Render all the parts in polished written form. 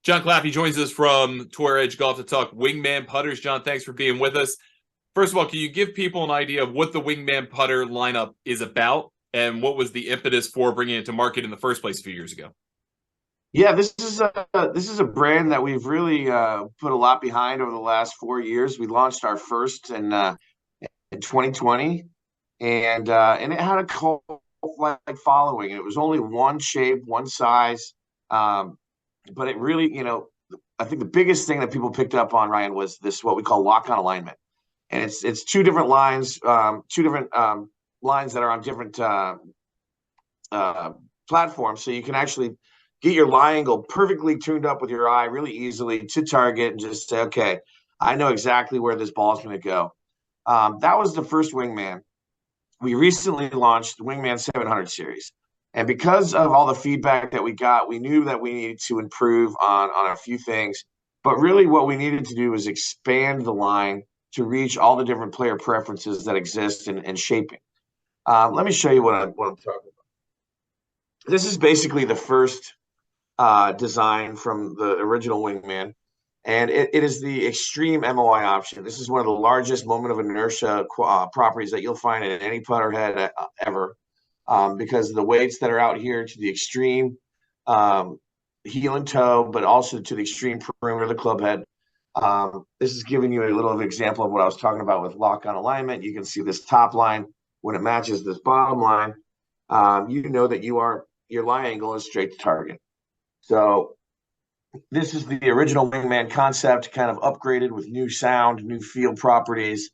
Jon Claffey joins us from Tour Edge Golf to talk Wingman putters. Jon, thanks for being with us. First of all, can you give people an idea of what the Wingman putter lineup is about and what was the impetus for bringing it to market in the first place a few years ago? Yeah, this is a brand that we've really put a lot behind over the last 4 years. We launched our first in 2020, and it had a cult like following. It was only one shape, one size, but it really, I think the biggest thing that people picked up on, Ryan, was this what we call lock-on alignment, and it's two different lines, lines that are on different platforms, so you can actually get your lie angle perfectly tuned up with your eye really easily to target and just say, okay, I know exactly where this ball is going to go. That was the first Wingman. We recently launched the Wingman 700 series. And because of all the feedback that we got, we knew that we needed to improve on a few things. But really what we needed to do is expand the line to reach all the different player preferences that exist in shaping. Let me show you what I'm talking about. This is basically the first design from the original Wingman, and it is the extreme MOI option. This is one of the largest moment of inertia properties that you'll find in any putter head ever, because the weights that are out here to the extreme heel and toe, but also to the extreme perimeter of the club head. This is giving you a little example of what I was talking about with lock-on alignment. You can see this top line when it matches this bottom line. You know that your lie angle is straight to target. So this is the original Wingman concept, kind of upgraded with new sound, new field properties.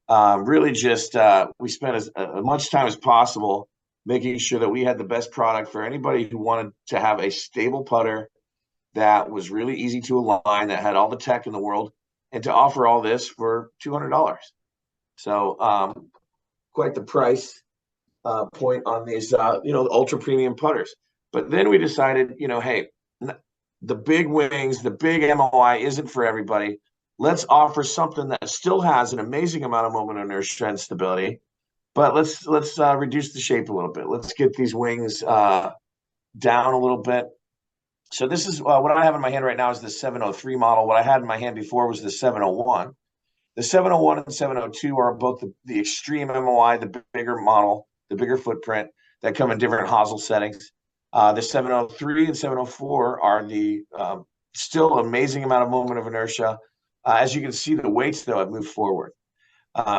Really just we spent as much time as possible making sure that we had the best product for anybody who wanted to have a stable putter that was really easy to align, that had all the tech in the world, and to offer all this for $200. So quite the price point on these, ultra premium putters. But then we decided, hey, the big wings, the big MOI isn't for everybody. Let's offer something that still has an amazing amount of moment of inertia and stability, but let's reduce the shape a little bit. Let's get these wings down a little bit. So this is what I have in my hand right now is the 703 model. What I had in my hand before was the 701. The 701 and 702 are both the extreme MOI, the bigger model, the bigger footprint that come in different hosel settings. The 703 and 704 are the still amazing amount of moment of inertia. As you can see, the weights, though, have moved forward.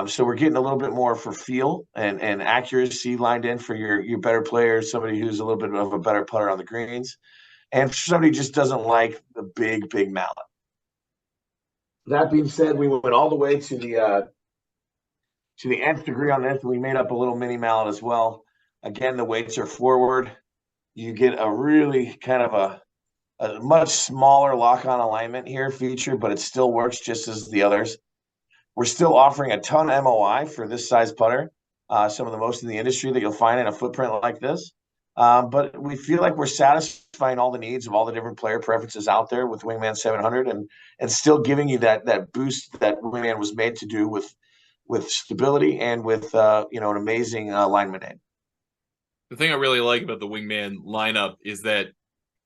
So we're getting a little bit more for feel and accuracy lined in for your better players, somebody who's a little bit of a better putter on the greens, and for somebody who just doesn't like the big mallet. That being said, we went all the way to the nth degree on this. We made up a little mini mallet as well. Again, the weights are forward. You get a really kind of a much smaller lock-on alignment here feature, but it still works just as the others. We're still offering a ton of MOI for this size putter, some of the most in the industry that you'll find in a footprint like this. But we feel like we're satisfying all the needs of all the different player preferences out there with Wingman 700 and still giving you that boost that Wingman was made to do with stability and with an amazing alignment aid. The thing I really like about the Wingman lineup is that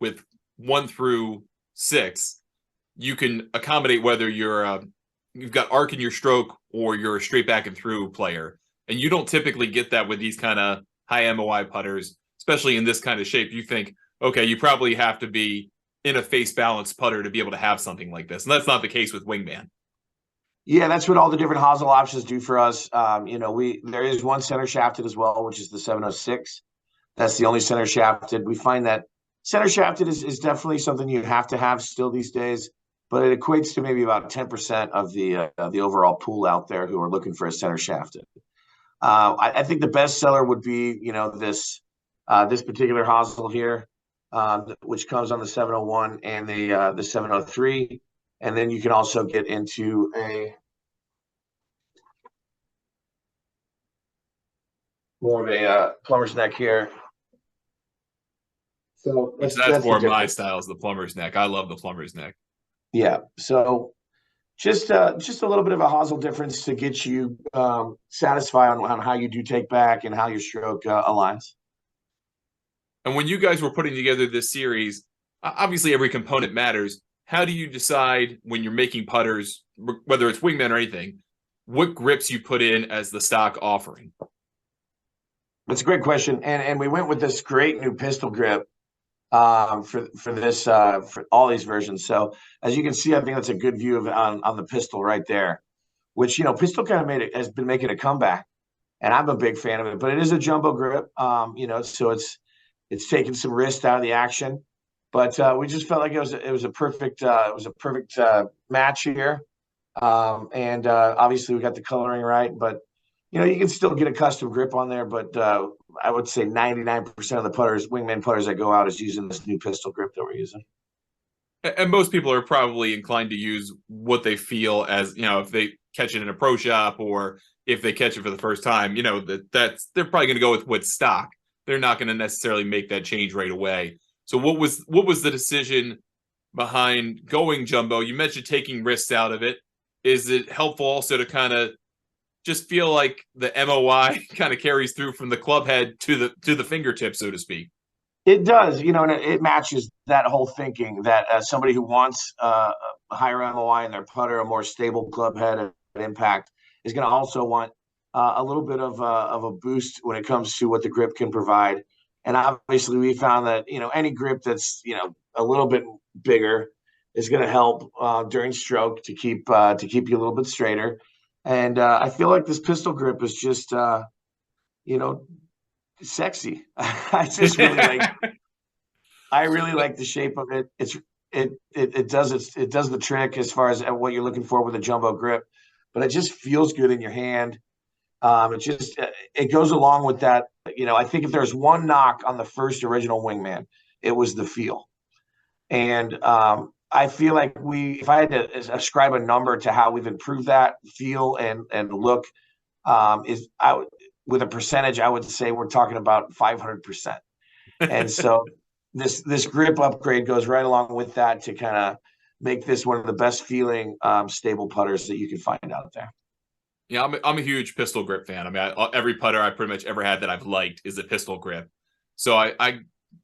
with 1 through 6, you can accommodate whether you've got arc in your stroke or you're a straight back and through player. And you don't typically get that with these kind of high MOI putters, especially in this kind of shape. You think, okay, you probably have to be in a face balanced putter to be able to have something like this. And that's not the case with Wingman. Yeah, that's what all the different hosel options do for us. There is one center shafted as well, which is the 706. That's the only center shafted. We find that center shafted is definitely something you have to have still these days, but it equates to maybe about 10% of the overall pool out there who are looking for a center shafted. I think the best seller would be, this particular hosel here, which comes on the 701 and the 703. And then you can also get into more of a plumber's neck here. So that's more my style is the plumber's neck. I love the plumber's neck. Yeah. So just a little bit of a hosel difference to get you satisfied on how you do take back and how your stroke aligns. And when you guys were putting together this series, obviously every component matters, how do you decide when you're making putters, whether it's Wingman or anything, what grips you put in as the stock offering? That's a great question, and we went with this great new pistol grip for this for all these versions. So as you can see, I think that's a good view of on the pistol right there, which pistol kind of has been making a comeback, and I'm a big fan of it. But it is a jumbo grip, so it's taking some wrist out of the action. But we just felt like it was a perfect match here, and obviously we got the coloring right, but you can still get a custom grip on there, but I would say 99% of the Wingman putters that go out is using this new pistol grip that we're using. And most people are probably inclined to use what they feel as, if they catch it in a pro shop or if they catch it for the first time, that's they're probably going to go with what's stock. They're not going to necessarily make that change right away. So what was the decision behind going jumbo? You mentioned taking risks out of it. Is it helpful also to kind of just feel like the MOI kind of carries through from the club head to the fingertip, so to speak? It does, and it matches that whole thinking that somebody who wants a higher MOI in their putter, a more stable club head and impact, is going to also want a little bit of a boost when it comes to what the grip can provide. And obviously, we found that any grip that's a little bit bigger is going to help during stroke to keep you a little bit straighter. And I feel like this pistol grip is just sexy. I just really I really like the shape of it. It does the trick as far as what you're looking for with a jumbo grip, but it just feels good in your hand. It goes along with that. I think if there's one knock on the first original Wingman, it was the feel. And I feel like if I had to ascribe a number to how we've improved that feel and look, with a percentage, I would say we're talking about 500%. And so this grip upgrade goes right along with that to kind of make this one of the best feeling stable putters that you can find out there. Yeah, I'm a huge pistol grip fan. I mean, every putter I pretty much ever had that I've liked is a pistol grip. So I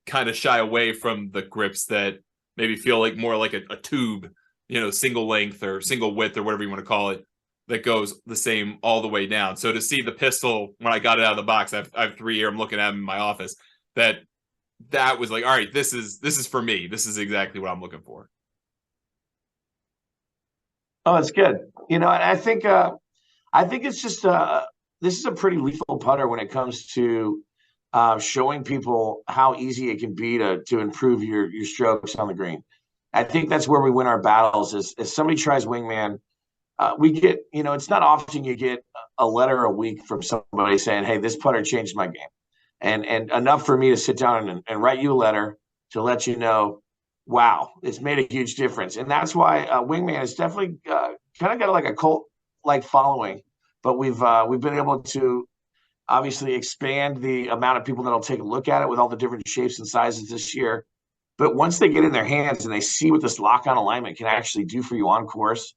kind of shy away from the grips that maybe feel like more like a tube, single length or single width or whatever you want to call it, that goes the same all the way down. So to see the pistol when I got it out of the box, I have 3 here. I'm looking at them in my office. That was like, all right, this is for me. This is exactly what I'm looking for. Oh, that's good. I think it's just this is a pretty lethal putter when it comes to showing people how easy it can be to improve your strokes on the green. I think that's where we win our battles. Is if somebody tries Wingman, we get, it's not often you get a letter a week from somebody saying, hey, this putter changed my game. And enough for me to sit down and write you a letter to let you know, wow, it's made a huge difference. And that's why Wingman is definitely kind of got like a cult-like following. But we've been able to obviously expand the amount of people that'll take a look at it with all the different shapes and sizes this year. But once they get in their hands and they see what this lock-on alignment can actually do for you on course,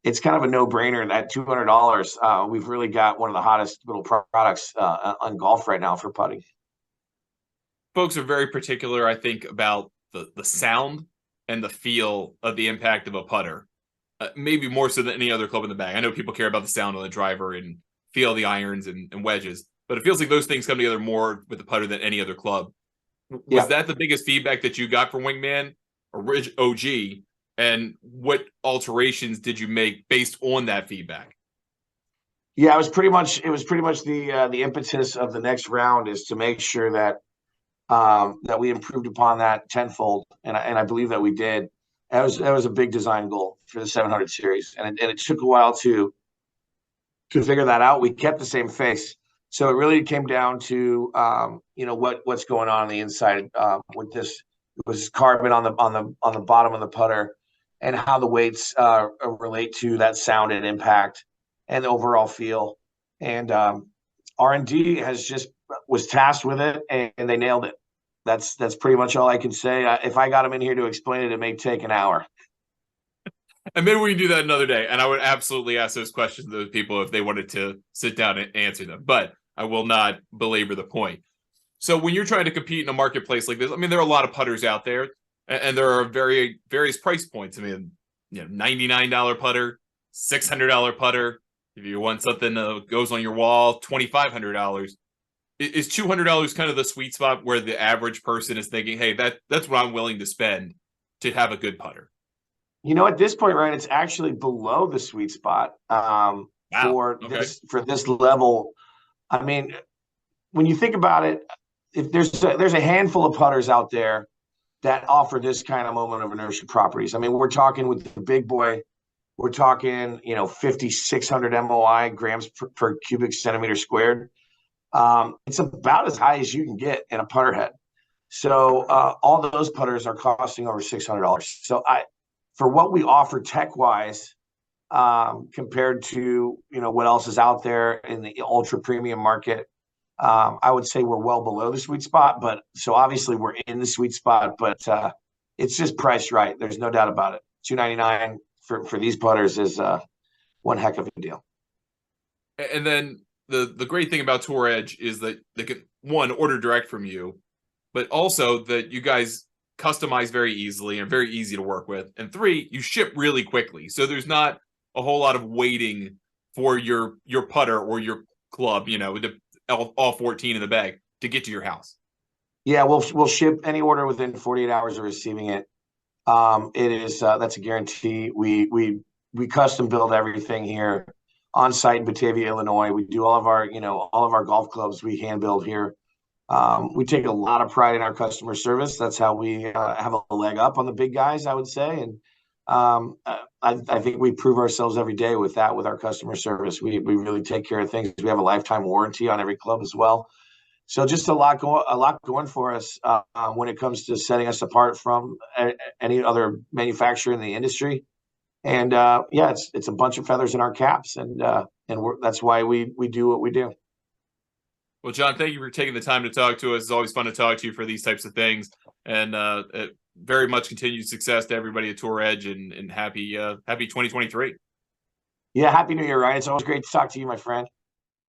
it's kind of a no-brainer. That $200, we've really got one of the hottest little products on golf right now for putting. Folks are very particular, I think, about the sound and the feel of the impact of a putter. Maybe more so than any other club in the bag. I know people care about the sound of the driver and feel the irons and wedges, but it feels like those things come together more with the putter than any other club. Was that the biggest feedback that you got from Wingman or OG? And what alterations did you make based on that feedback? Yeah, it was pretty much the impetus of the next round is to make sure that that we improved upon that tenfold, and I believe that we did. That was a big design goal for the 700 series, and it took a while to figure that out. We kept the same face, so it really came down to what's going on the inside with this. It was carbon on the bottom of the putter, and how the weights relate to that sound and impact and the overall feel. And R&D was tasked with it, and they nailed it. That's pretty much all I can say. If I got them in here to explain it, it may take an hour. And maybe we can do that another day. And I would absolutely ask those questions to those people if they wanted to sit down and answer them. But I will not belabor the point. So when you're trying to compete in a marketplace like this, I mean, there are a lot of putters out there. And there are various price points. I mean, $99 putter, $600 putter. If you want something that goes on your wall, $2,500. Is $200 kind of the sweet spot where the average person is thinking, hey, that's what I'm willing to spend to have a good putter? At this point, Ryan, it's actually below the sweet spot Wow. Okay. for this level. I mean, when you think about it, if there's a handful of putters out there that offer this kind of moment of inertia properties. I mean, we're talking with the big boy, we're talking 5,600 MOI, grams per cubic centimeter squared. It's about as high as you can get in a putter head. So all those putters are costing over $600. So for what we offer tech wise, compared to what else is out there in the ultra premium market, I would say we're well below the sweet spot. But so obviously we're in the sweet spot, but it's just priced right. There's no doubt about it. $299 for these putters is one heck of a deal. And then the great thing about Tour Edge is that they can, one, order direct from you, but also that you guys customize very easily and very easy to work with. And three, you ship really quickly. So there's not a whole lot of waiting for your putter or your club, all 14 in the bag to get to your house. Yeah, we'll ship any order within 48 hours of receiving it. It is that's a guarantee. We custom build everything here on site in Batavia, Illinois. We do all of our golf clubs we hand build here. We take a lot of pride in our customer service. That's how we have a leg up on the big guys, I would say. And I think we prove ourselves every day with our customer service. We really take care of things. We have a lifetime warranty on every club as well. So just a lot going for us when it comes to setting us apart from any other manufacturer in the industry. And yeah, it's a bunch of feathers in our caps, and that's why we do what we do. Well, Jon, thank you for taking the time to talk to us. It's always fun to talk to you for these types of things, and very much continued success to everybody at Tour Edge, and happy 2023. Yeah, happy New Year, Ryan. It's always great to talk to you, my friend.